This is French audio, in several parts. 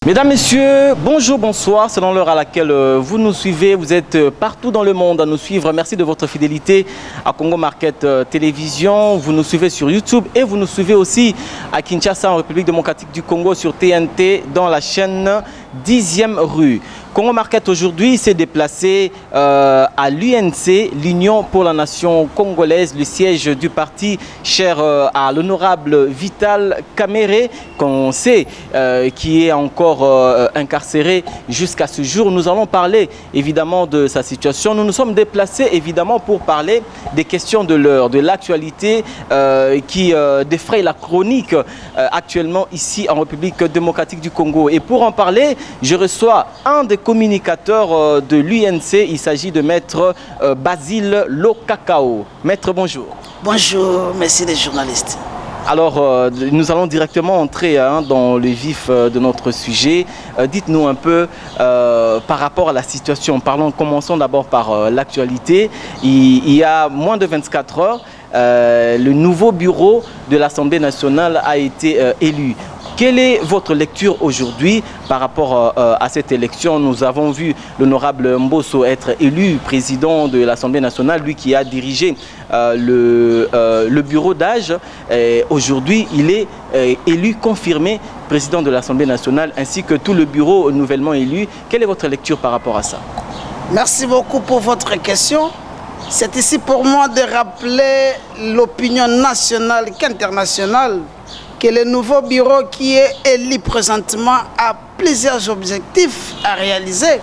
Mesdames, Messieurs, bonjour, bonsoir. Selon l'heure à laquelle vous nous suivez, vous êtes partout dans le monde à nous suivre. Merci de votre fidélité à Congo Market Télévision. Vous nous suivez sur YouTube et vous nous suivez aussi à Kinshasa, en République démocratique du Congo, sur TNT, dans la chaîne 10e rue. Congo Market aujourd'hui s'est déplacé à l'UNC, l'Union pour la Nation Congolaise, le siège du parti cher à l'honorable Vital Kamerhe, qu'on sait qui est encore incarcéré jusqu'à ce jour. Nous allons parler évidemment de sa situation. Nous nous sommes déplacés évidemment pour parler des questions de l'heure, de l'actualité qui défraye la chronique actuellement ici en République démocratique du Congo. Et pour en parler, je reçois un des communicateurs de l'UNC. Il s'agit de Maître Basile Lokakao. Maître, bonjour. Bonjour, merci les journalistes. Alors, nous allons directement entrer dans le vif de notre sujet. Dites-nous un peu par rapport à la situation. Commençons d'abord par l'actualité. Il y a moins de 24 heures, le nouveau bureau de l'Assemblée nationale a été élu. Quelle est votre lecture aujourd'hui par rapport à cette élection? Nous avons vu l'honorable Mbosso être élu président de l'Assemblée nationale, lui qui a dirigé le bureau d'âge. Aujourd'hui, il est élu confirmé président de l'Assemblée nationale, ainsi que tout le bureau nouvellement élu. Quelle est votre lecture par rapport à ça? Merci beaucoup pour votre question. C'est ici pour moi de rappeler l'opinion nationale qu'internationale que le nouveau bureau qui est élu présentement a plusieurs objectifs à réaliser.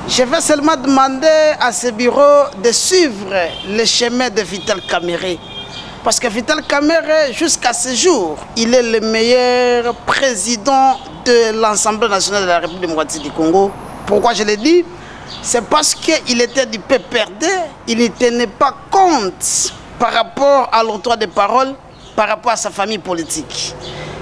Je vais seulement demander à ce bureau de suivre le chemin de Vital Kamerhe. Parce que Vital Kamerhe, jusqu'à ce jour, il est le meilleur président de l'Assemblée nationale de la République démocratique du Congo. Pourquoi je le dis? C'est parce qu'il était du PPRD, il ne tenait pas compte par rapport à l'octroi de parole, par rapport à sa famille politique.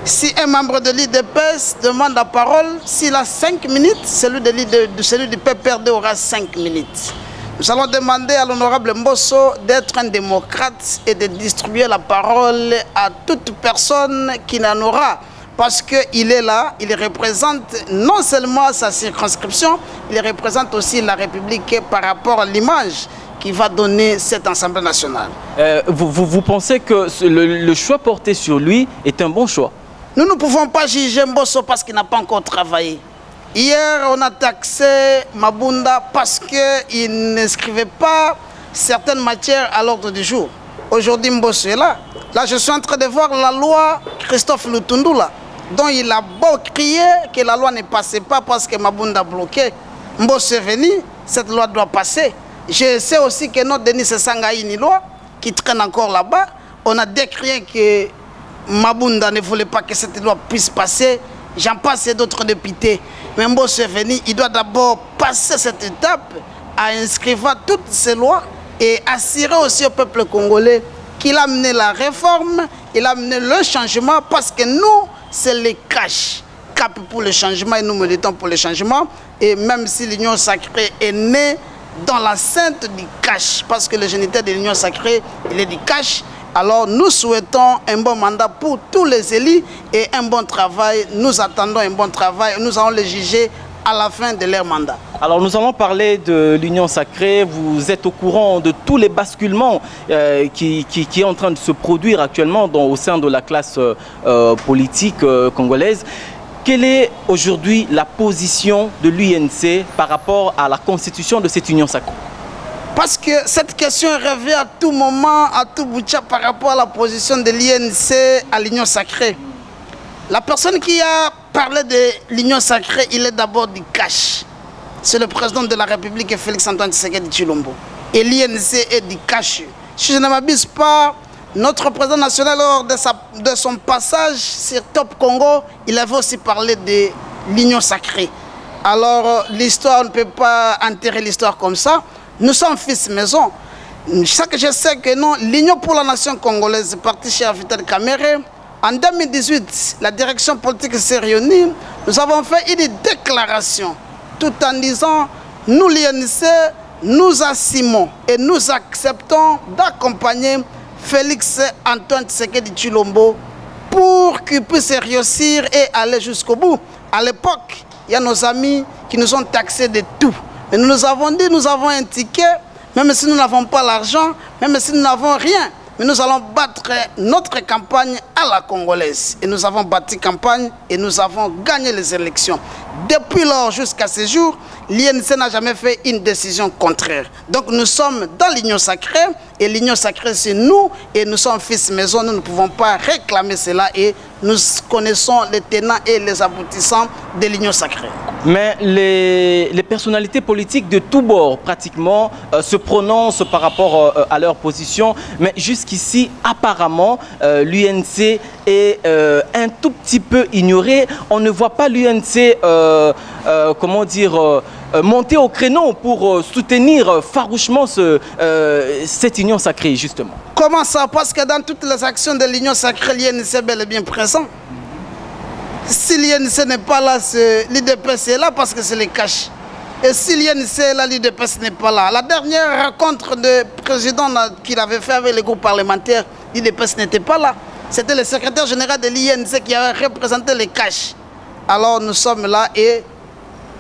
Si un membre de l'IDPS demande la parole, s'il a 5 minutes, celui du PPRD aura 5 minutes. Nous allons demander à l'honorable Mbosso d'être un démocrate et de distribuer la parole à toute personne qui n'en aura. Parce qu'il est là, il représente non seulement sa circonscription, il représente aussi la République par rapport à l'image qui va donner cette Assemblée nationale. Vous pensez que le choix porté sur lui est un bon choix? Nous ne pouvons pas juger Mbosso parce qu'il n'a pas encore travaillé. Hier, on a taxé Mabunda parce qu'il n'inscrivait pas certaines matières à l'ordre du jour. Aujourd'hui, Mbosso est là. Là, je suis en train de voir la loi Christophe Lutundula, dont il a beau crier que la loi ne passait pas parce que Mabunda bloquait. Mbosso est venu, cette loi doit passer. Je sais aussi que notre Denis Sanga une loi qui traîne encore là-bas. On a décrié que Mabunda ne voulait pas que cette loi puisse passer. J'en passe et d'autres députés. Mais Mbosso est venu, il doit d'abord passer cette étape à inscrire toutes ces lois et assurer aussi au peuple congolais qu'il a mené la réforme, il a mené le changement parce que nous, c'est le cash cap pour le changement et nous militons pour le changement. Et même si l'Union sacrée est née dans la sainte du cash, parce que le géniteur de l'Union sacrée, il est du cash. Alors nous souhaitons un bon mandat pour tous les élus et un bon travail. Nous attendons un bon travail. Nous allons les juger à la fin de leur mandat. Alors nous allons parler de l'Union sacrée. Vous êtes au courant de tous les basculements qui est en train de se produire actuellement au sein de la classe politique congolaise. Quelle est aujourd'hui la position de l'UNC par rapport à la constitution de cette Union sacrée? Parce que cette question revient à tout moment, à tout bout de champ par rapport à la position de l'UNC à l'Union sacrée. La personne qui a parlé de l'Union sacrée, il est d'abord du cash. C'est le président de la République, Félix-Antoine Tshisekedi Tshilombo. Et l'UNC est du cash. Si je ne m'abuse pas, notre président national, lors de son passage sur Top Congo, il avait aussi parlé de l'Union sacrée. Alors, l'histoire, on ne peut pas enterrer l'histoire comme ça. Nous sommes fils maison. Ce que je sais que non, l'Union pour la Nation congolaise, parti chez Vital Kamerhe, en 2018, la direction politique s'est réunie. Nous avons fait une déclaration tout en disant, nous l'UNC, nous assumons et nous acceptons d'accompagner Félix-Antoine Tshisekedi Tshilombo pour qu'il puisse réussir et aller jusqu'au bout. À l'époque, il y a nos amis qui nous ont taxés de tout. Mais nous nous avons dit, nous avons un ticket, même si nous n'avons pas l'argent, même si nous n'avons rien. Mais nous allons battre notre campagne à la congolaise. Et nous avons bâti campagne et nous avons gagné les élections. Depuis lors jusqu'à ce jour, l'INC n'a jamais fait une décision contraire. Donc nous sommes dans l'union sacrée et l'union sacrée c'est nous et nous sommes fils maison. Nous ne pouvons pas réclamer cela et nous connaissons les tenants et les aboutissants de l'union sacrée. Mais les personnalités politiques de tous bords pratiquement se prononcent par rapport à leur position. Mais jusqu'ici, apparemment, l'UNC est un tout petit peu ignoré. On ne voit pas l'UNC, comment dire, monter au créneau pour soutenir farouchement cette union sacrée, justement. Comment ça? Parce que dans toutes les actions de l'union sacrée, l'INC est bel et bien présent. Si l'INC n'est pas là, l'IDPS est là parce que c'est les cash. Et si l'INC est là, l'IDPS n'est pas là. La dernière rencontre de président qu'il avait fait avec les groupes parlementaires, l'IDPS n'était pas là. C'était le secrétaire général de l'INC qui avait représenté les cash. Alors nous sommes là et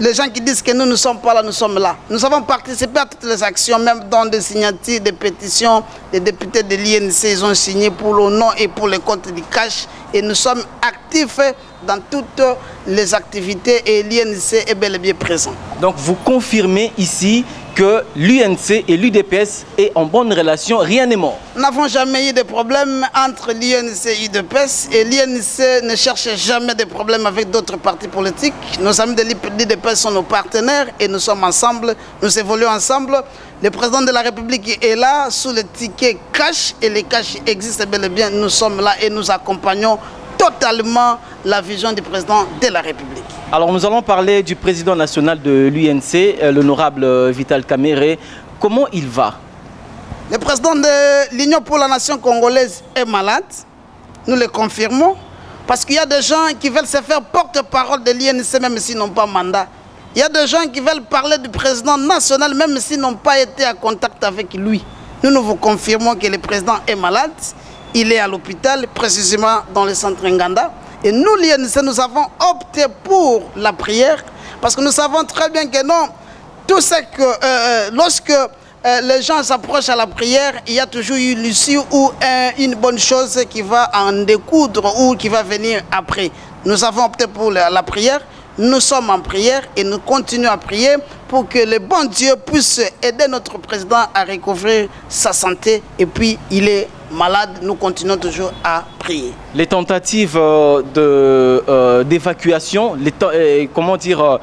les gens qui disent que nous ne sommes pas là, nous sommes là. Nous avons participé à toutes les actions, même dans des signatures, des pétitions. Les députés de l'INC, ils ont signé pour le nom et pour les comptes du cash. Et nous sommes actifs dans toutes les activités et l'INC est bel et bien présent. Donc vous confirmez ici que l'UNC et l'UDPS est en bonne relation, rien n'est mort. Nous n'avons jamais eu de problème entre l'UNC et l'UDPS et l'UNC ne cherche jamais de problèmes avec d'autres partis politiques. Nos amis de l'UDPS sont nos partenaires et nous sommes ensemble, nous évoluons ensemble. Le président de la République est là sous le ticket cash et les cash existent bel et bien. Nous sommes là et nous accompagnons totalement la vision du président de la République. Alors nous allons parler du président national de l'UNC, l'honorable Vital Kamerhe. Comment il va? Le président de l'Union pour la nation congolaise est malade. Nous le confirmons. Parce qu'il y a des gens qui veulent se faire porte-parole de l'UNC même s'ils n'ont pas mandat. Il y a des gens qui veulent parler du président national même s'ils n'ont pas été en contact avec lui. Nous vous confirmons que le président est malade. Il est à l'hôpital, précisément dans le centre Nganda. Et nous, l'INC, nous avons opté pour la prière parce que nous savons très bien que non, tout ce que lorsque les gens s'approchent à la prière, il y a toujours une issue ou une bonne chose qui va en découdre ou qui va venir après. Nous avons opté pour la prière. Nous sommes en prière et nous continuons à prier pour que le bon Dieu puisse aider notre président à recouvrir sa santé. Et puis, il est malade, nous continuons toujours à prier. Les tentatives d'évacuation, comment dire,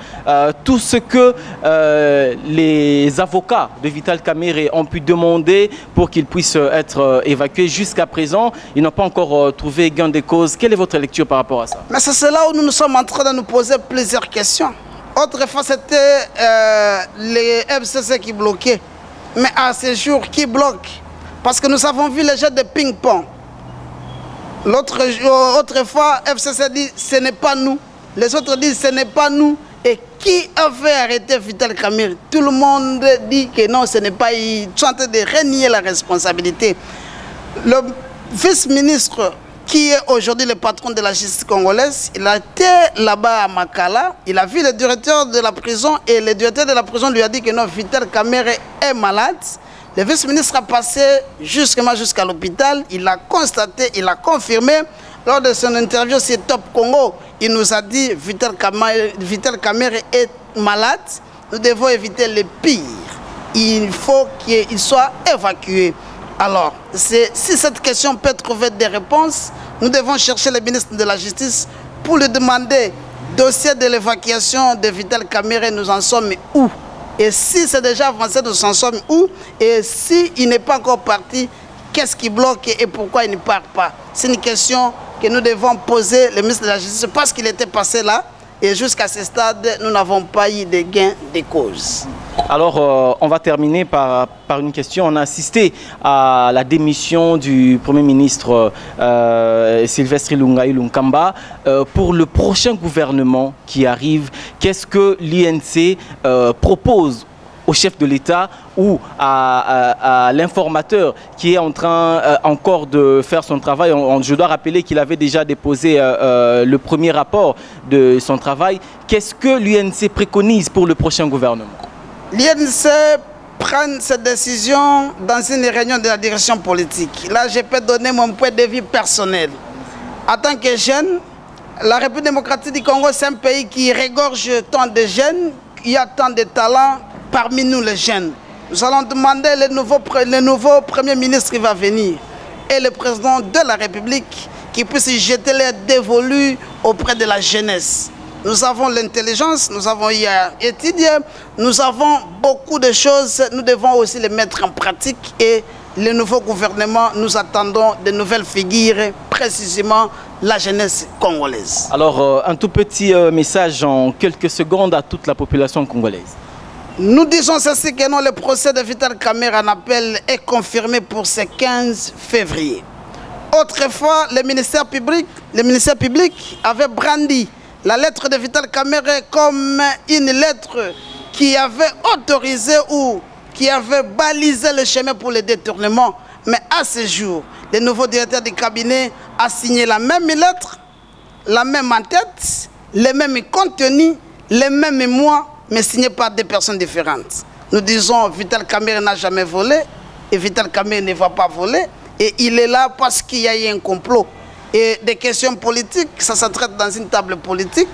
tout ce que les avocats de Vital Kamerhe ont pu demander pour qu'il puisse être évacué jusqu'à présent, ils n'ont pas encore trouvé gain de cause. Quelle est votre lecture par rapport à ça? Mais c'est là où nous sommes en train de nous poser plusieurs questions. Autrefois, c'était les FCC qui bloquaient. Mais à ce jour, qui bloque? Parce que nous avons vu les jeux de ping-pong. Autrefois, FCC dit ce n'est pas nous. Les autres disent ce n'est pas nous. Et qui a fait arrêter Vital Kamerhe? Tout le monde dit que non, ce n'est pas. Ils sont en train de renier la responsabilité. Le vice-ministre, qui est aujourd'hui le patron de la justice congolaise, il a été là-bas à Makala. Il a vu le directeur de la prison et le directeur de la prison lui a dit que non, Vital Kamerhe est malade. Le vice-ministre a passé jusqu'à l'hôpital, il a constaté, il a confirmé. Lors de son interview sur Top Congo, il nous a dit Vital Kamerhe est malade, nous devons éviter le pire. Il faut qu'il soit évacué. Alors, si cette question peut trouver des réponses, nous devons chercher le ministre de la Justice pour lui demander dossier de l'évacuation de Vital Kamerhe, nous en sommes où? Et si c'est déjà avancé, nous en sommes où? Et s'il n'est pas encore parti, qu'est-ce qui bloque et pourquoi il ne part pas? C'est une question que nous devons poser le ministre de la Justice parce qu'il était passé là et jusqu'à ce stade, nous n'avons pas eu de gain de cause. Alors, on va terminer par une question. On a assisté à la démission du Premier ministre Sylvestre Ilunga Ilunkamba. Pour le prochain gouvernement qui arrive, qu'est-ce que l'INC propose au chef de l'État ou à l'informateur qui est en train encore de faire son travail. Je dois rappeler qu'il avait déjà déposé le premier rapport de son travail. Qu'est-ce que l'UNC préconise pour le prochain gouvernement? L'UNC prend cette décision dans une réunion de la direction politique. Là, je peux donner mon point de vue personnel. En tant que jeune, la République démocratique du Congo, c'est un pays qui regorge tant de jeunes, il y a tant de talents parmi nous les jeunes. Nous allons demander le nouveau Premier ministre qui va venir et le président de la République qui puisse jeter l'aide dévolue auprès de la jeunesse. Nous avons l'intelligence, nous avons étudié, nous avons beaucoup de choses, nous devons aussi les mettre en pratique et le nouveau gouvernement, nous attendons de nouvelles figures, précisément la jeunesse congolaise. Alors, un tout petit message en quelques secondes à toute la population congolaise. Nous disons ceci que non, le procès de Vital Kamerhe en appel est confirmé pour ce 15 février. Autrefois, le ministère public avait brandi la lettre de Vital Kamerhe comme une lettre qui avait autorisé ou qui avait balisé le chemin pour le détournement. Mais à ce jour, le nouveau directeur du cabinet a signé la même lettre, la même en-tête, le même contenu, le même mois, mais signé par deux personnes différentes. Nous disons Vital Kamerhe n'a jamais volé et Vital Kamerhe ne va pas voler. Et il est là parce qu'il y a eu un complot. Et des questions politiques, ça se traite dans une table politique.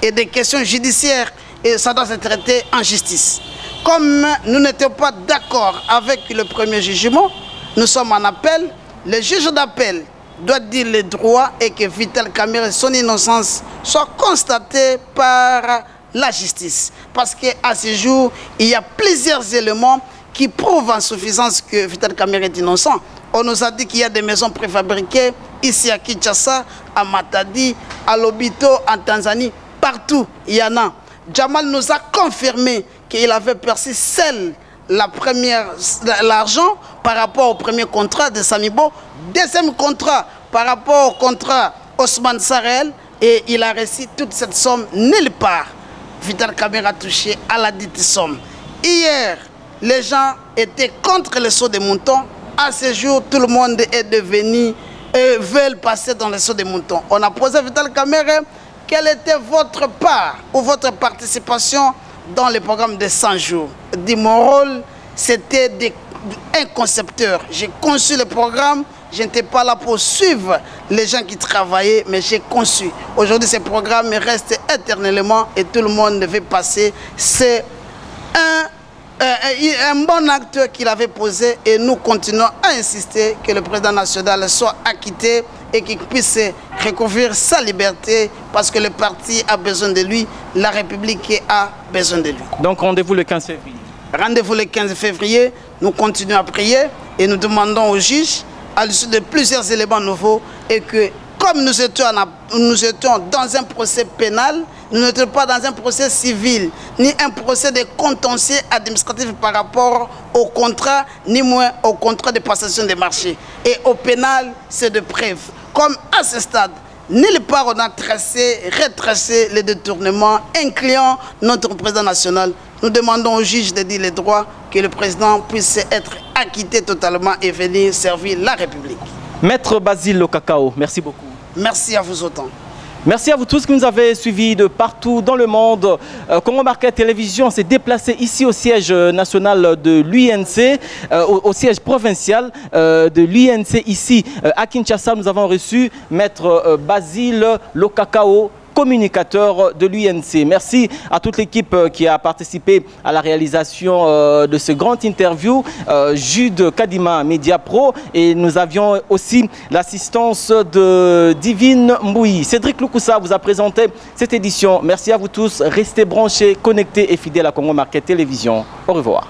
Et des questions judiciaires, et ça doit se traiter en justice. Comme nous n'étions pas d'accord avec le premier jugement, nous sommes en appel. Le juge d'appel doit dire le droit et que Vital Kamerhe, son innocence, soit constatée par la justice. Parce qu'à ce jour, il y a plusieurs éléments qui prouvent en suffisance que Vital Kamerhe est innocent. On nous a dit qu'il y a des maisons préfabriquées ici à Kinshasa, à Matadi, à Lobito, en Tanzanie. Partout, il y en a. Jamal nous a confirmé qu'il avait perçu seul l'argent par rapport au premier contrat de Samibo. Deuxième contrat par rapport au contrat Osman Sarel. Et il a reçu toute cette somme nulle part. Vital Kamerhe a touché à la dite somme. Hier, les gens étaient contre le saut des moutons. À ce jour, tout le monde est devenu et veulent passer dans le saut des moutons. On a posé à Vital Kamerhe quelle était votre part ou votre participation dans le programme de 100 jours. Dit mon rôle, c'était un concepteur. J'ai conçu le programme, je n'étais pas là pour suivre les gens qui travaillaient, mais j'ai conçu. Aujourd'hui, ce programme reste éternellement et tout le monde devait passer. C'est un bon acte qu'il avait posé et nous continuons à insister que le président national soit acquitté et qu'il puisse recouvrir sa liberté parce que le parti a besoin de lui, la République a besoin de lui. Donc rendez-vous le 15 février. Rendez-vous le 15 février, nous continuons à prier et nous demandons au juge, à l'issue de plusieurs éléments nouveaux, et que comme nous étions dans un procès pénal, nous n'étions pas dans un procès civil, ni un procès de contentieux administratif par rapport au contrat, ni moins au contrat de passation des marchés. Et au pénal, c'est de preuve. Comme à ce stade, nulle part on a retracé les détournements, incluant notre président national. Nous demandons au juge de dire les droits, que le président puisse être acquitté totalement et venir servir la République. Maître Basile Lokakao, merci beaucoup. Merci à vous autant. Merci à vous tous qui nous avez suivis de partout dans le monde. Congo Market Télévision s'est déplacé ici au siège national de l'UNC, au siège provincial de l'UNC ici à Kinshasa. Nous avons reçu Maître Basile Lokakao, communicateur de l'UNC. Merci à toute l'équipe qui a participé à la réalisation de ce grand interview, Jude Kadima Media Pro, et nous avions aussi l'assistance de Divine Mbouyi. Cédric Loukoussa vous a présenté cette édition. Merci à vous tous, restez branchés, connectés et fidèles à Congo Market Télévision. Au revoir.